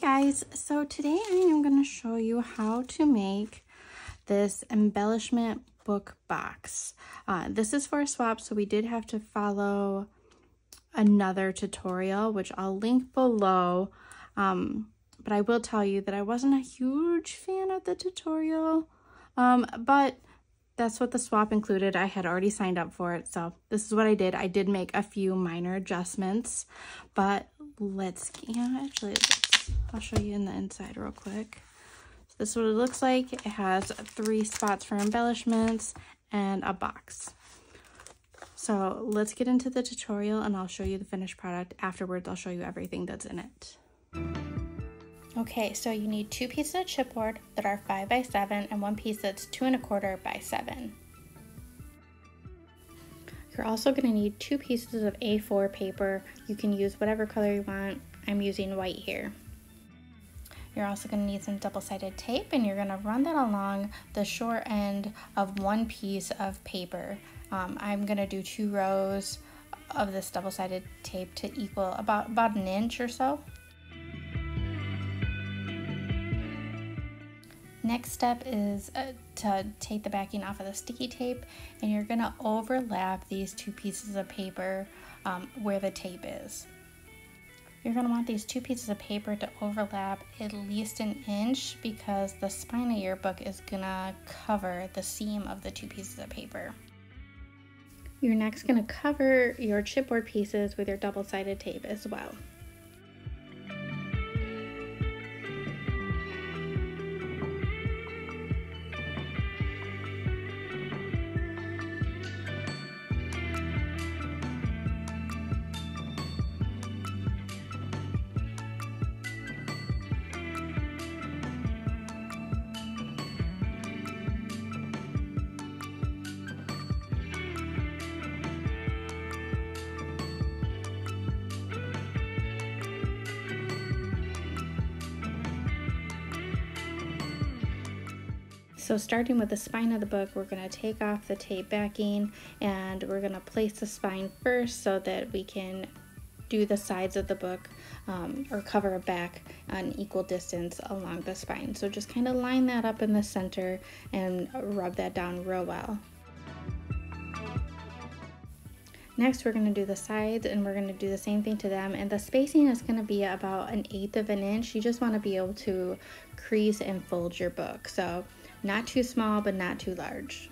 guys, so today I am going to show you how to make this embellishment book box. This is for a swap, so we did have to follow another tutorial, which I'll link below. But I will tell you that I wasn't a huge fan of the tutorial, but that's what the swap included. I had already signed up for it, so this is what I did. I did make a few minor adjustments, but I'll show you in the inside real quick. So this is what it looks like. It has 3 spots for embellishments and a box. So let's get into the tutorial and I'll show you the finished product. Afterwards, I'll show you everything that's in it. Okay, so you need 2 pieces of chipboard that are 5 by 7 and 1 piece that's 2 1/4 by 7. You're also going to need 2 pieces of A4 paper. You can use whatever color you want. I'm using white here. You're also going to need some double-sided tape, and you're going to run that along the short end of 1 piece of paper. I'm going to do 2 rows of this double-sided tape to equal about 1 inch or so. Next step is to take the backing off of the sticky tape, and you're going to overlap these 2 pieces of paper where the tape is. You're going to want these 2 pieces of paper to overlap at least 1 inch because the spine of your book is going to cover the seam of the 2 pieces of paper. You're next going to cover your chipboard pieces with your double-sided tape as well. So starting with the spine of the book, we're going to take off the tape backing and we're going to place the spine first so that we can do the sides of the book or cover a back an equal distance along the spine. So just kind of line that up in the center and rub that down real well. Next, we're going to do the sides and we're going to do the same thing to them, and the spacing is going to be about 1/8 of an inch. You just want to be able to crease and fold your book. So not too small, but not too large.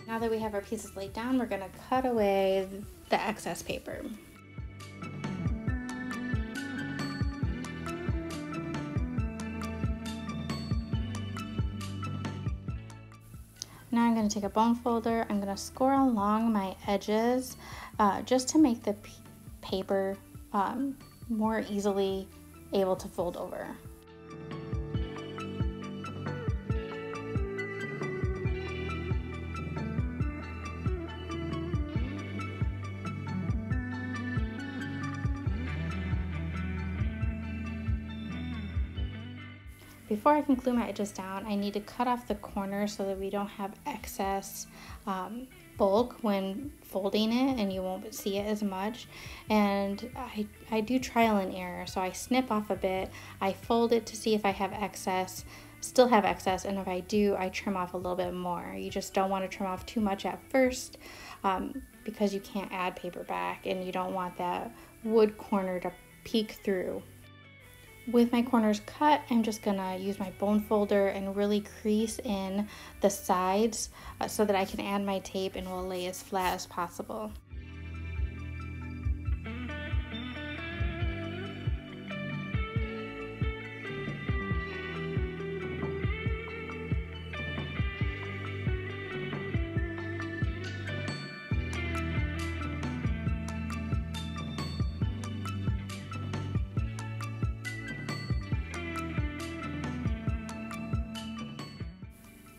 Now that we have our pieces laid down, we're going to cut away the excess paper. Now I'm going to take a bone folder. I'm going to score along my edges just to make the paper more easily able to fold over. Before I can glue my edges down, I need to cut off the corners so that we don't have excess bulk when folding it and you won't see it as much. And I do trial and error, so I snip off a bit, I fold it to see if I have excess, still have excess, and if I do, I trim off a little bit more. You just don't want to trim off too much at first because you can't add paper back and you don't want that wood corner to peek through. With my corners cut, I'm just gonna use my bone folder and really crease in the sides so that I can add my tape and will lay as flat as possible.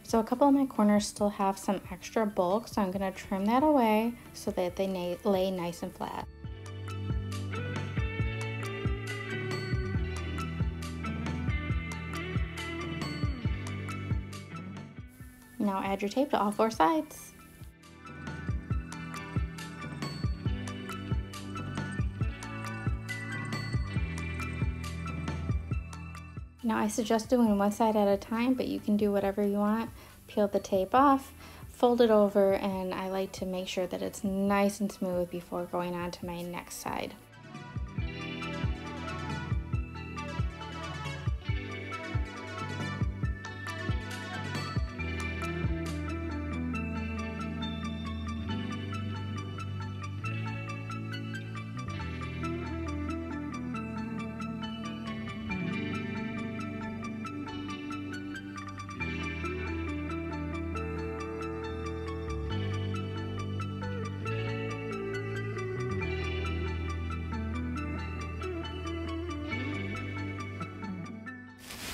So a couple of my corners still have some extra bulk, so I'm going to trim that away so that they lay nice and flat. Now add your tape to all 4 sides. Now I suggest doing one side at a time, but you can do whatever you want. Peel the tape off, fold it over, and I like to make sure that it's nice and smooth before going on to my next side.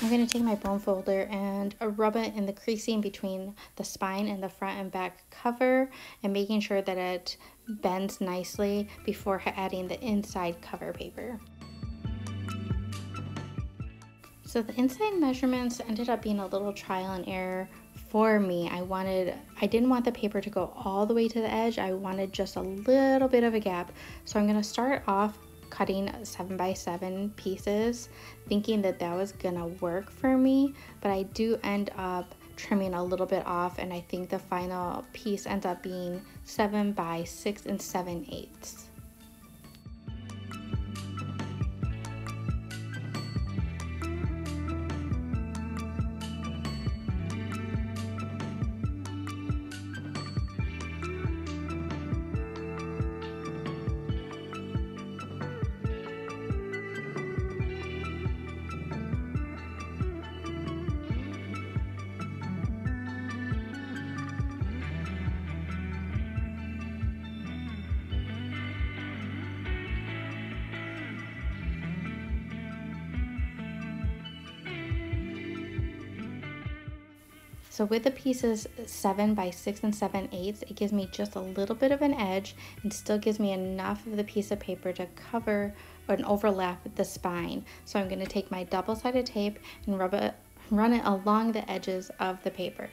I'm going to take my bone folder and rub it in the creasing between the spine and the front and back cover, and making sure that it bends nicely before adding the inside cover paper. So the inside measurements ended up being a little trial and error for me. I didn't want the paper to go all the way to the edge. I wanted just a little bit of a gap. So I'm going to start off cutting 7 by 7 pieces, thinking that that was gonna work for me, but I do end up trimming a little bit off, and I think the final piece ends up being 7 by 6 7/8. So with the pieces 7 by 6 7/8, it gives me just a little bit of an edge and still gives me enough of the piece of paper to cover and overlap the spine. So I'm going to take my double-sided tape and run it along the edges of the paper.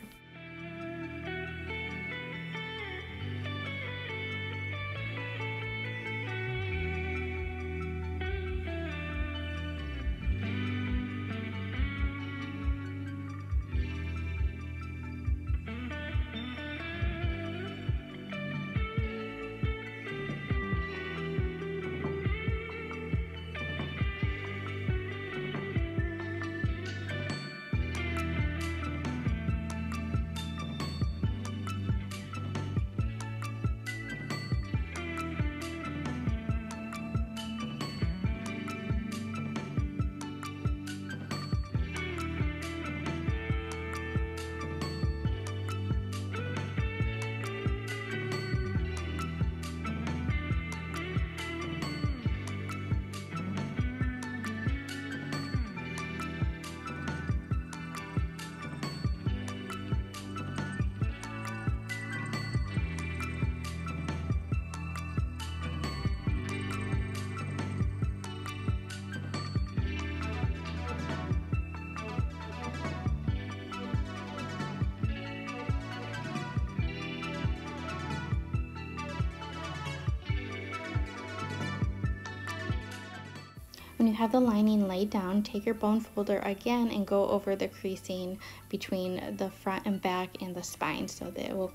When you have the lining laid down, take your bone folder again and go over the creasing between the front and back and the spine so that it will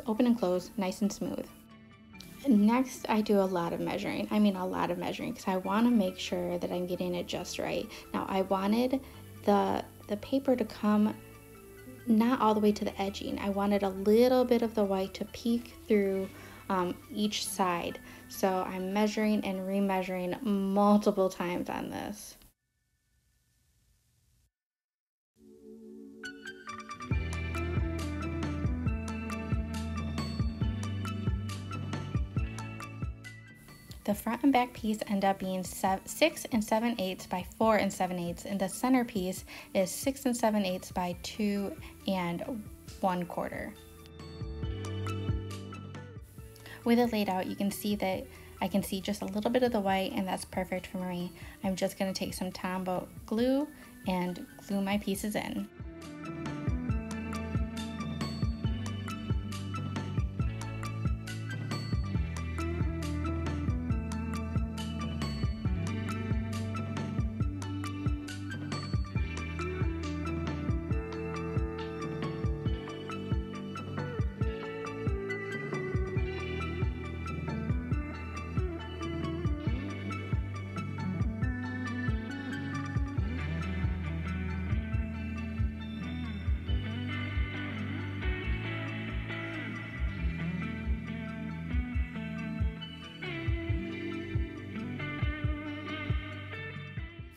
open and close nice and smooth. Next, I do a lot of measuring. I mean a lot of measuring because I want to make sure that I'm getting it just right. Now, I wanted the paper to come not all the way to the edging. I wanted a little bit of the white to peek through each side. So I'm measuring and remeasuring multiple times on this. The front and back piece end up being 6 7/8 by 4 7/8, and the center piece is 6 7/8 by 2 1/4. With it laid out, you can see that I can see just a little bit of the white, and that's perfect for me. I'm just going to take some Tombow glue and glue my pieces in.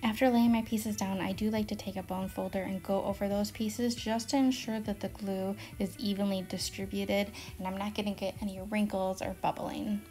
After laying my pieces down, I do like to take a bone folder and go over those pieces just to ensure that the glue is evenly distributed and I'm not going to get any wrinkles or bubbling.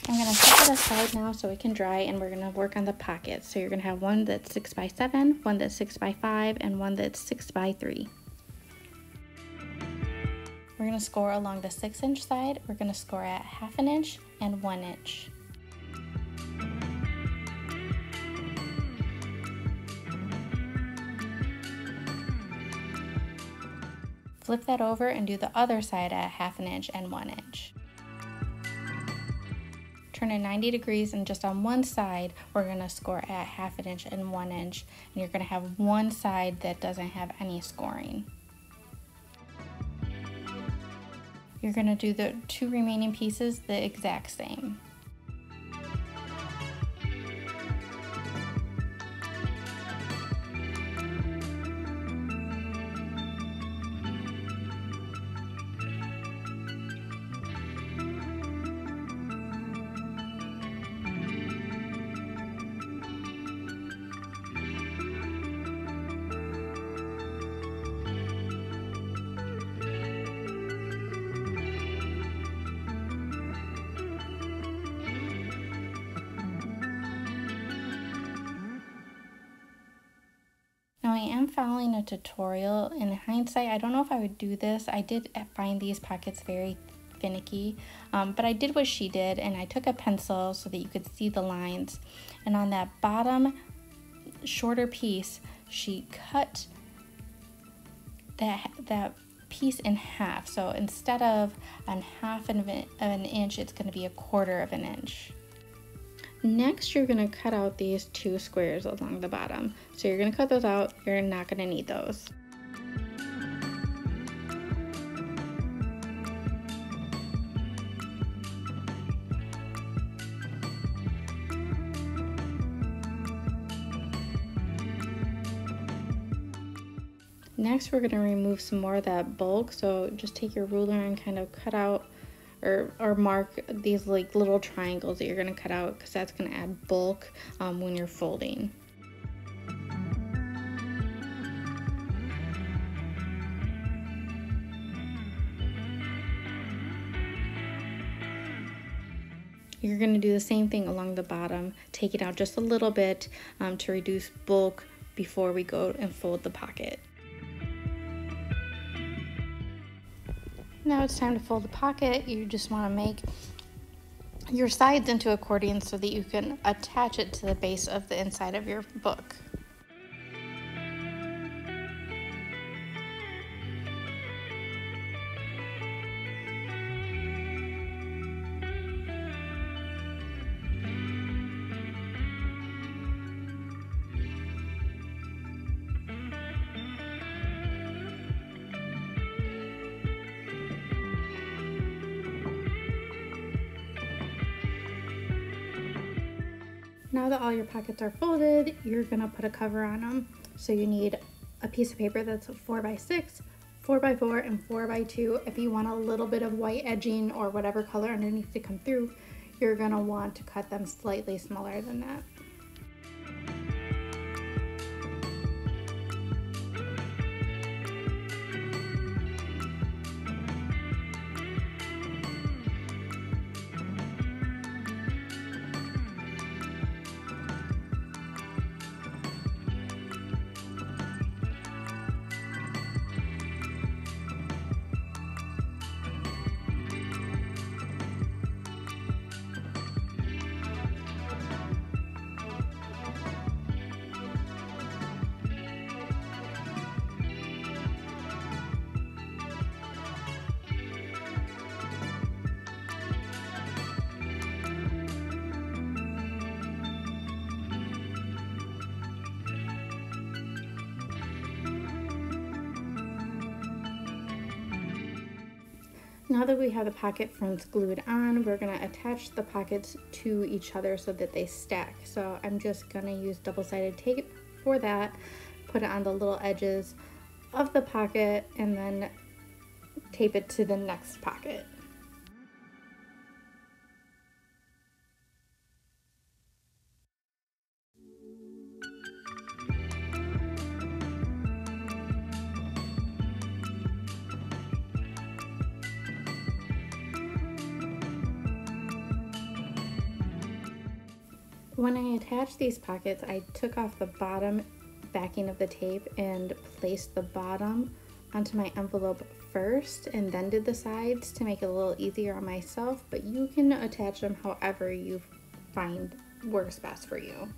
I'm going to set it aside now so it can dry, and we're going to work on the pockets. So you're going to have one that's 6 by 7, one that's 6 by 5, and one that's 6 by 3. We're going to score along the 6-inch side. We're going to score at 1/2 inch and 1 inch. Flip that over and do the other side at 1/2 inch and 1 inch. Turn it 90 degrees, and just on one side we're going to score at 1/2 inch and 1 inch, and you're going to have one side that doesn't have any scoring. You're going to do the 2 remaining pieces the exact same. Now I am following a tutorial. In hindsight, I don't know if I would do this. I did find these pockets very finicky, but I did what she did, and I took a pencil so that you could see the lines. And on that bottom shorter piece, she cut that piece in half. So instead of an 1/2 of an inch, it's going to be 1/4 of an inch. Next, you're going to cut out these 2 squares along the bottom. So you're going to cut those out. You're not going to need those. Next, we're going to remove some more of that bulk. So just take your ruler and kind of cut out or mark these like little triangles that you're going to cut out, because that's going to add bulk when you're folding. You're going to do the same thing along the bottom, take it out just a little bit to reduce bulk before we go and fold the pocket. Now it's time to fold the pocket. You just want to make your sides into accordions so that you can attach it to the base of the inside of your book. Now that all your pockets are folded, you're gonna put a cover on them. So you need a piece of paper that's 4x6, 4x4, and 4x2. If you want a little bit of white edging or whatever color underneath to come through, you're gonna want to cut them slightly smaller than that. Now that we have the pocket fronts glued on, we're gonna attach the pockets to each other so that they stack. So I'm just gonna use double-sided tape for that, put it on the little edges of the pocket, and then tape it to the next pocket. When I attached these pockets, I took off the bottom backing of the tape and placed the bottom onto my envelope first and then did the sides to make it a little easier on myself, but you can attach them however you find works best for you.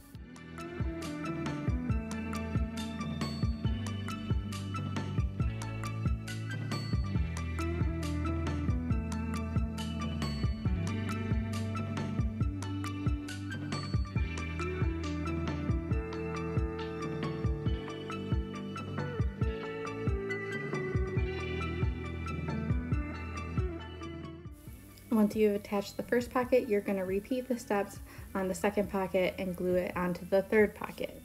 Once you've attached the first pocket, you're going to repeat the steps on the second pocket and glue it onto the third pocket.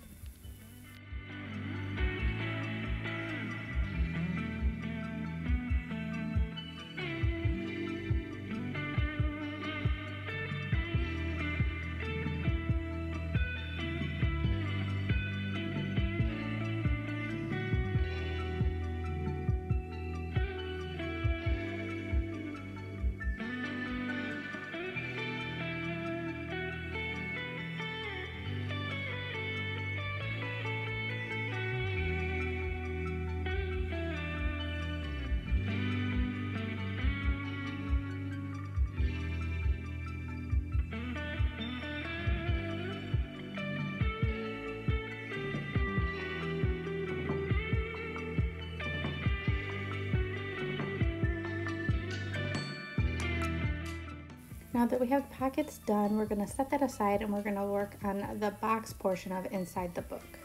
Now that we have the pockets done, we're going to set that aside and we're going to work on the box portion of inside the book.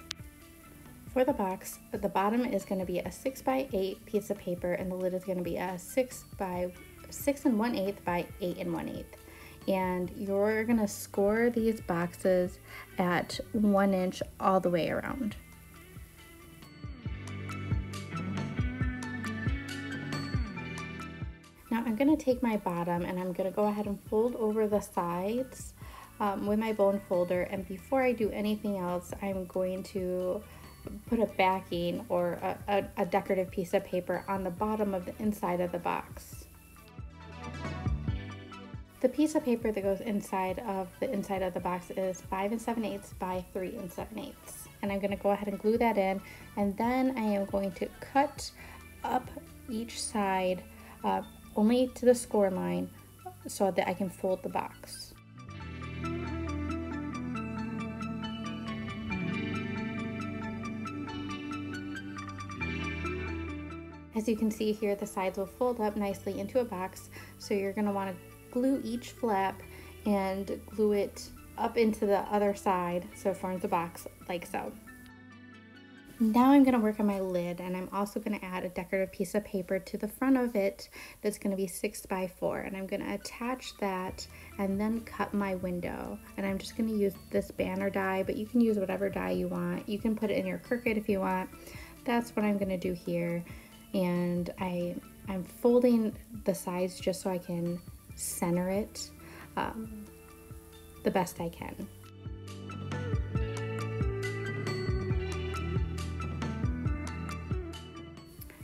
For the box, the bottom is going to be a 6x8 piece of paper and the lid is going to be a 6 1/8 by 8 1/8. And you're going to score these boxes at 1 inch all the way around. Now I'm going to take my bottom and I'm going to go ahead and fold over the sides with my bone folder, and before I do anything else, I'm going to put a backing or a decorative piece of paper on the bottom of the inside of the box. The piece of paper that goes inside of the box is 5 7/8 by 3 7/8. And I'm going to go ahead and glue that in, and then I am going to cut up each side only to the score line so that I can fold the box. As you can see here, the sides will fold up nicely into a box, so you're going to want to glue each flap and glue it up into the other side so it forms a box like so. Now I'm going to work on my lid, and I'm also going to add a decorative piece of paper to the front of it that's going to be 6 by 4, and I'm going to attach that and then cut my window. And I'm just going to use this banner die, but you can use whatever die you want. You can put it in your Cricut if you want. That's what I'm going to do here. And I'm folding the sides just so I can center it the best I can.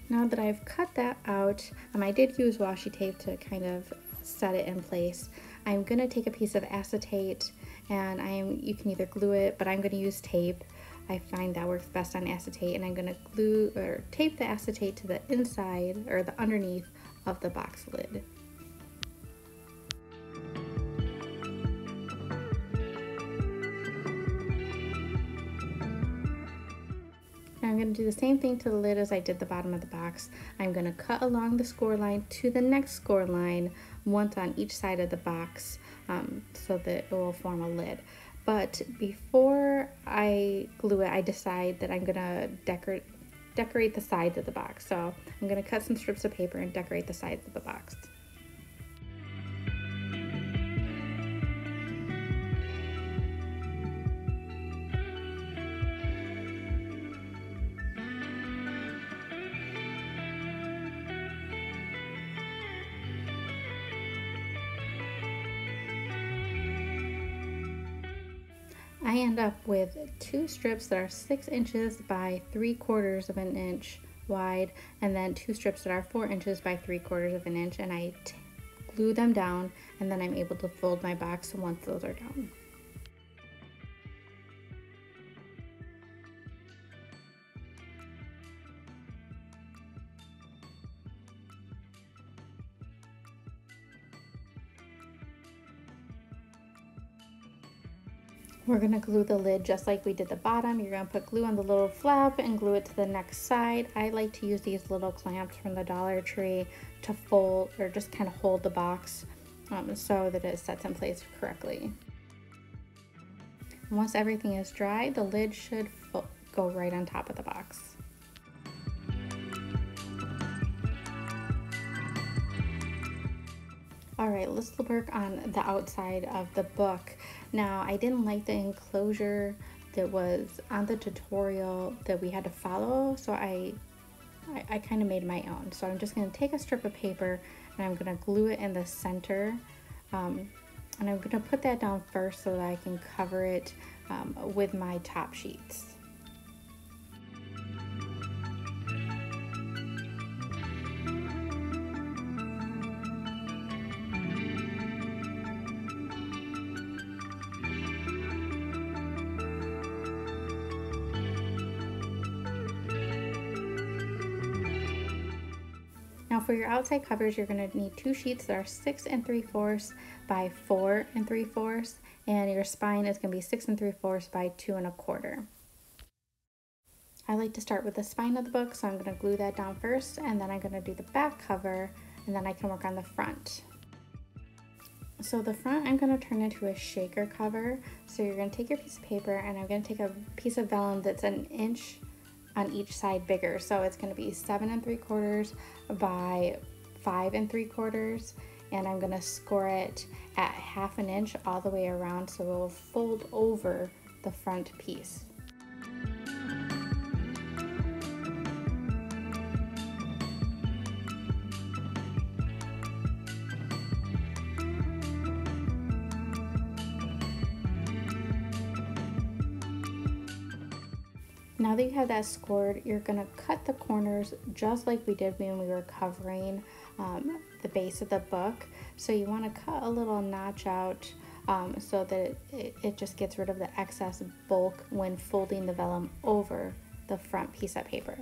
Now that I've cut that out, I did use washi tape to kind of set it in place. I'm going to take a piece of acetate, and you can either glue it, but I'm going to use tape. I find that works best on acetate, and I'm going to glue or tape the acetate to the inside or the underneath of the box lid. Now I'm going to do the same thing to the lid as I did the bottom of the box. I'm going to cut along the score line to the next score line, once on each side of the box, so that it will form a lid. But before I glue it, I decide that I'm gonna decorate the sides of the box. So I'm gonna cut some strips of paper and decorate the sides of the box. I end up with 2 strips that are 6 inches by 3/4 of an inch wide, and then 2 strips that are 4 inches by 3/4 of an inch, and I glue them down, and then I'm able to fold my box once those are down. We're going to glue the lid just like we did the bottom. You're going to put glue on the little flap and glue it to the next side. I like to use these little clamps from the Dollar Tree to fold or just kind of hold the box so that it sets in place correctly. Once everything is dry, the lid should go right on top of the box. Alright, let's work on the outside of the book. Now, I didn't like the enclosure that was on the tutorial that we had to follow, so I kind of made my own. So I'm just going to take a strip of paper and I'm going to glue it in the center, and I'm going to put that down first so that I can cover it with my top sheets. Now for your outside covers, you're going to need 2 sheets that are 6 3/4 by 4 3/4, and your spine is going to be 6 3/4 by 2 1/4. I like to start with the spine of the book, so I'm going to glue that down first, and then I'm going to do the back cover, and then I can work on the front. So the front I'm going to turn into a shaker cover. So you're going to take your piece of paper, and I'm going to take a piece of vellum that's 1 inch on each side bigger, so it's going to be 7 3/4 by 5 3/4, and I'm going to score it at 1/2 inch all the way around so it will fold over the front piece. Now that you have that scored, you're going to cut the corners just like we did when we were covering the base of the book. So you want to cut a little notch out so that it just gets rid of the excess bulk when folding the vellum over the front piece of paper.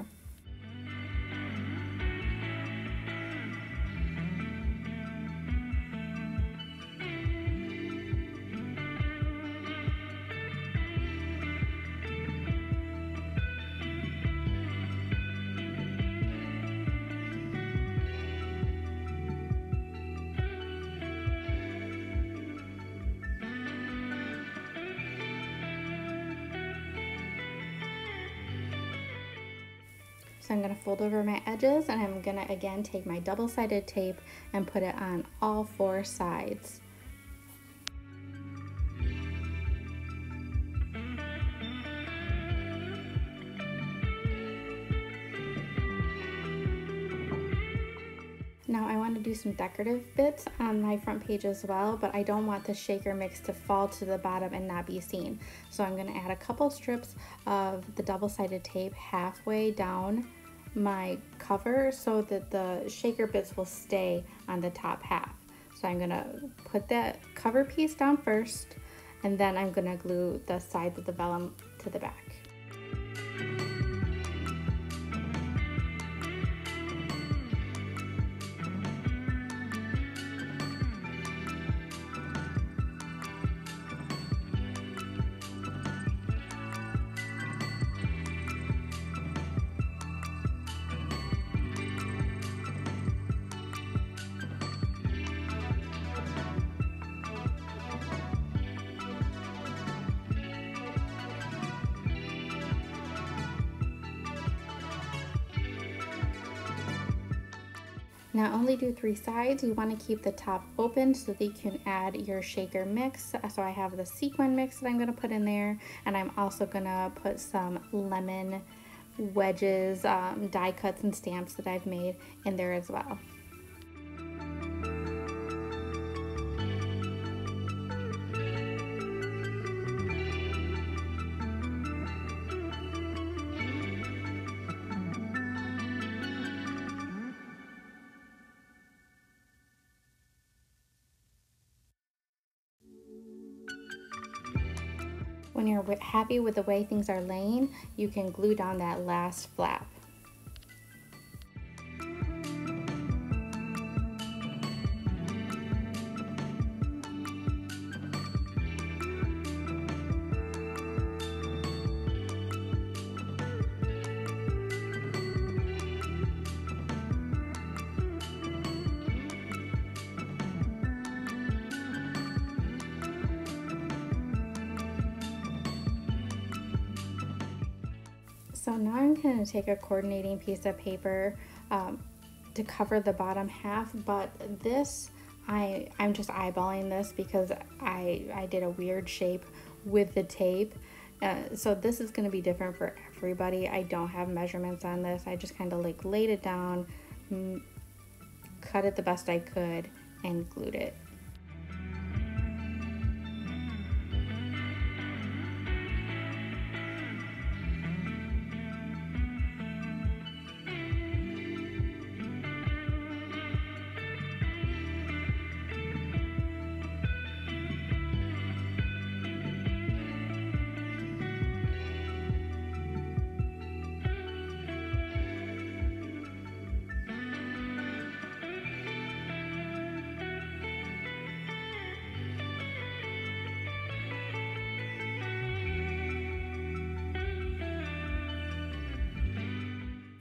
So I'm going to fold over my edges, and I'm going to again take my double-sided tape and put it on all 4 sides. Now I want to do some decorative bits on my front page as well, but I don't want the shaker mix to fall to the bottom and not be seen. So I'm going to add a couple strips of the double-sided tape halfway down my cover so that the shaker bits will stay on the top half. So I'm going to put that cover piece down first, and then I'm going to glue the sides of the vellum to the back. Now only do 3 sides. You want to keep the top open so that you can add your shaker mix. So I have the sequin mix that I'm going to put in there, and I'm also going to put some lemon wedges, die cuts and stamps that I've made in there as well. When you're happy with the way things are laying, you can glue down that last flap. So now I'm going to take a coordinating piece of paper to cover the bottom half, but this, I'm just eyeballing this because I did a weird shape with the tape. So this is going to be different for everybody. I don't have measurements on this. I just kind of like laid it down, cut it the best I could, and glued it.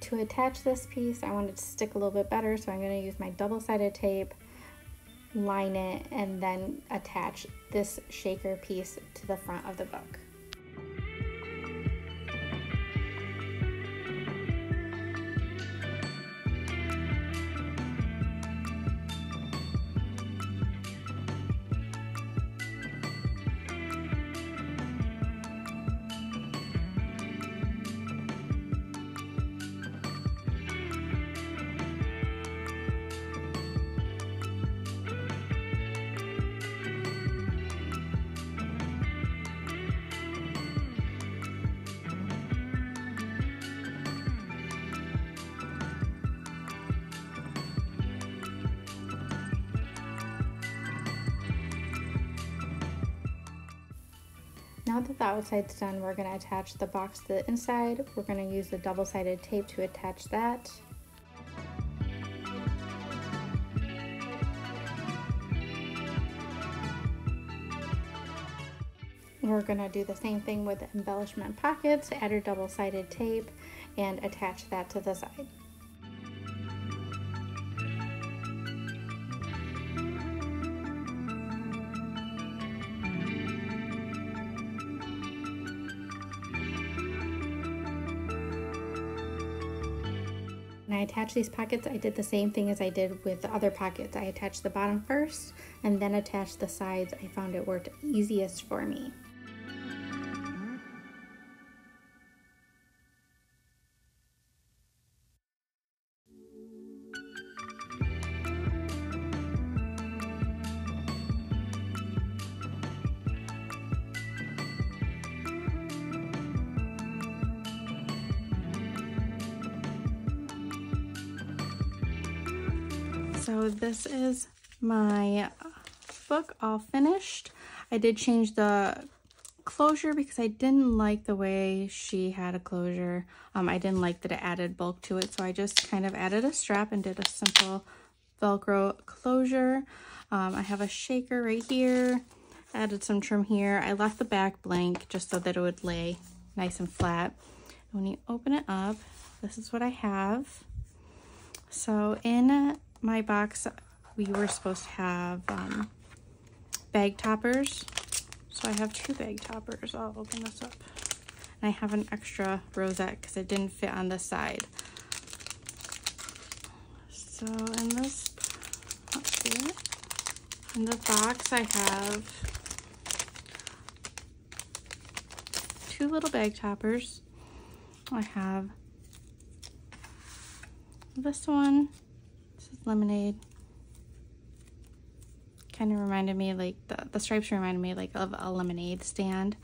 To attach this piece, I want it to stick a little bit better, so I'm going to use my double-sided tape, line it, and then attach this shaker piece to the front of the book. Now that the outside's done, we're going to attach the box to the inside. We're going to use the double-sided tape to attach that. We're going to do the same thing with the embellishment pockets, add your double-sided tape, and attach that to the side. When I attach these pockets, I did the same thing as I did with the other pockets. I attached the bottom first and then attached the sides. I found it worked easiest for me. So this is my book all finished. I did change the closure because I didn't like the way she had a closure. I didn't like that it added bulk to it, so I just kind of added a strap and did a simple Velcro closure. I have a shaker right here, added some trim here. I left the back blank just so that it would lay nice and flat. When you open it up, this is what I have. So in my box, we were supposed to have bag toppers. So I have 2 bag toppers. I'll open this up. And I have an extra rosette because it didn't fit on this side. So in this, let's see, in the box I have 2 little bag toppers. I have this one. This is lemonade. Kind of reminded me, like the stripes reminded me like of a lemonade stand.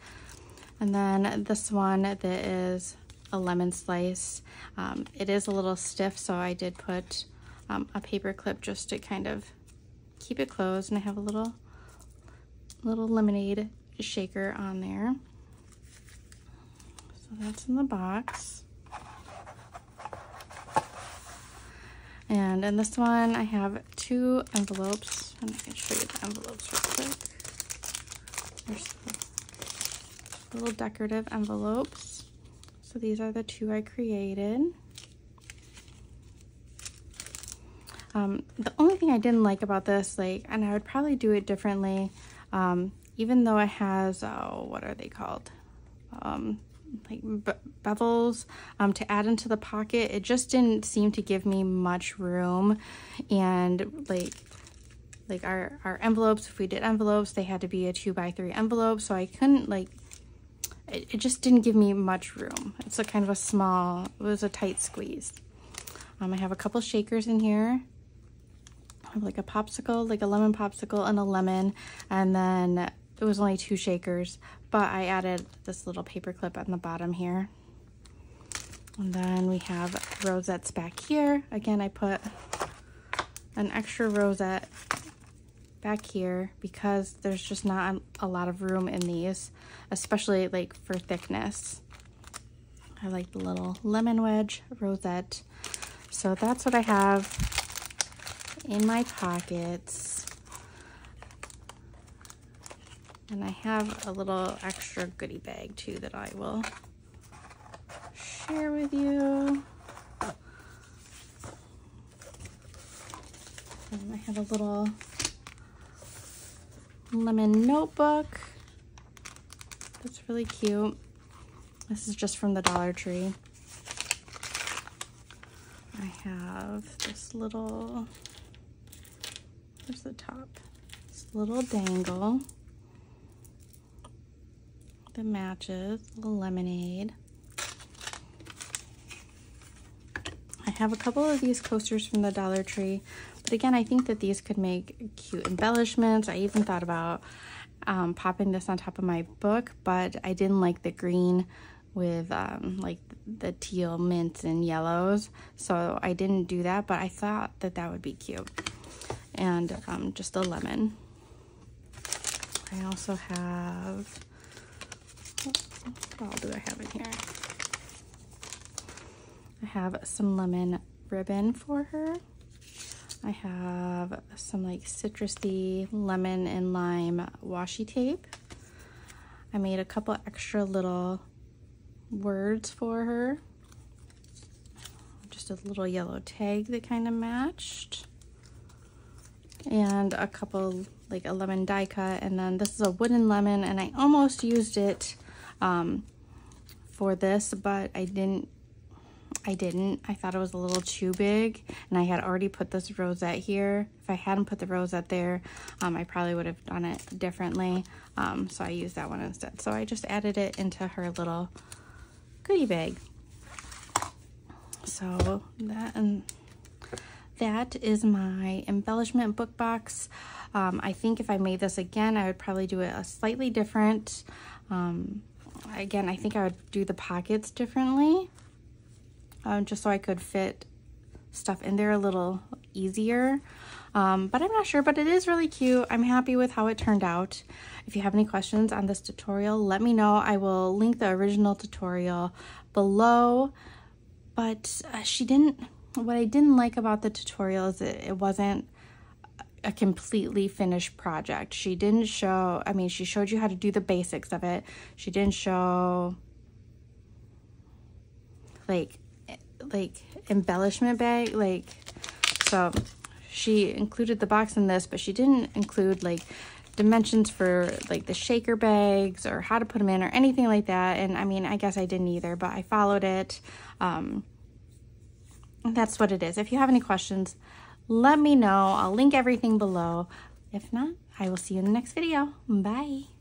And then this one that is a lemon slice. It is a little stiff, so I did put a paper clip just to kind of keep it closed. And I have a little lemonade shaker on there. So that's in the box. And in this one, I have 2 envelopes, and I can show you the envelopes real quick. There's the little decorative envelopes. So these are the 2 I created. The only thing I didn't like about this, and I would probably do it differently, even though it has, what are they called? Like bevels to add into the pocket, it just didn't seem to give me much room. And like our envelopes, if we did envelopes, they had to be a 2x3 envelope, so I couldn't, it just didn't give me much room. It's a kind of a small, it was a tight squeeze. I have a couple shakers in here. I have like a popsicle, like a lemon popsicle and a lemon, and then it was only 2 shakers, but I added this little paper clip on the bottom here. And then we have rosettes back here. Again, I put an extra rosette back here because there's just not a lot of room in these, especially like for thickness. I like the little lemon wedge rosette. So that's what I have in my pockets. And I have a little extra goodie bag too that I will share with you. And I have a little lemon notebook that's really cute. This is just from the Dollar Tree. I have this little, where's the top? This little dangle that matches, a little lemonade. I have a couple of these coasters from the Dollar Tree, but again, I think that these could make cute embellishments. I even thought about popping this on top of my book, but I didn't like the green with like the teal mints and yellows, so I didn't do that, but I thought that that would be cute. And just a lemon. I also have, what all do I have in here? I have some lemon ribbon for her. I have some like citrusy lemon and lime washi tape. I made a couple extra little words for her. Just a little yellow tag that kind of matched. And a couple, like a lemon die cut, and then this is a wooden lemon, and I almost used it for this, but I didn't I didn't. I thought it was a little too big, and I had already put this rosette here. If I hadn't put the rosette there, I probably would have done it differently. So I used that one instead. So I just added it into her little goodie bag. So that is my embellishment book box. I think if I made this again, I would probably do it a slightly different. Again, I think I would do the pockets differently, just so I could fit stuff in there a little easier. But I'm not sure, but it is really cute. I'm happy with how it turned out. If you have any questions on this tutorial, let me know. I will link the original tutorial below. But what I didn't like about the tutorial is it wasn't a completely finished project. She didn't show, I mean, she showed you how to do the basics of it. She didn't show like embellishment bag, so she included the box in this, but she didn't include like dimensions for like the shaker bags or how to put them in or anything like that. And I mean, I guess I didn't either, but I followed it. That's what it is. If you have any questions, let me know. I'll link everything below. If not, I will see you in the next video. Bye.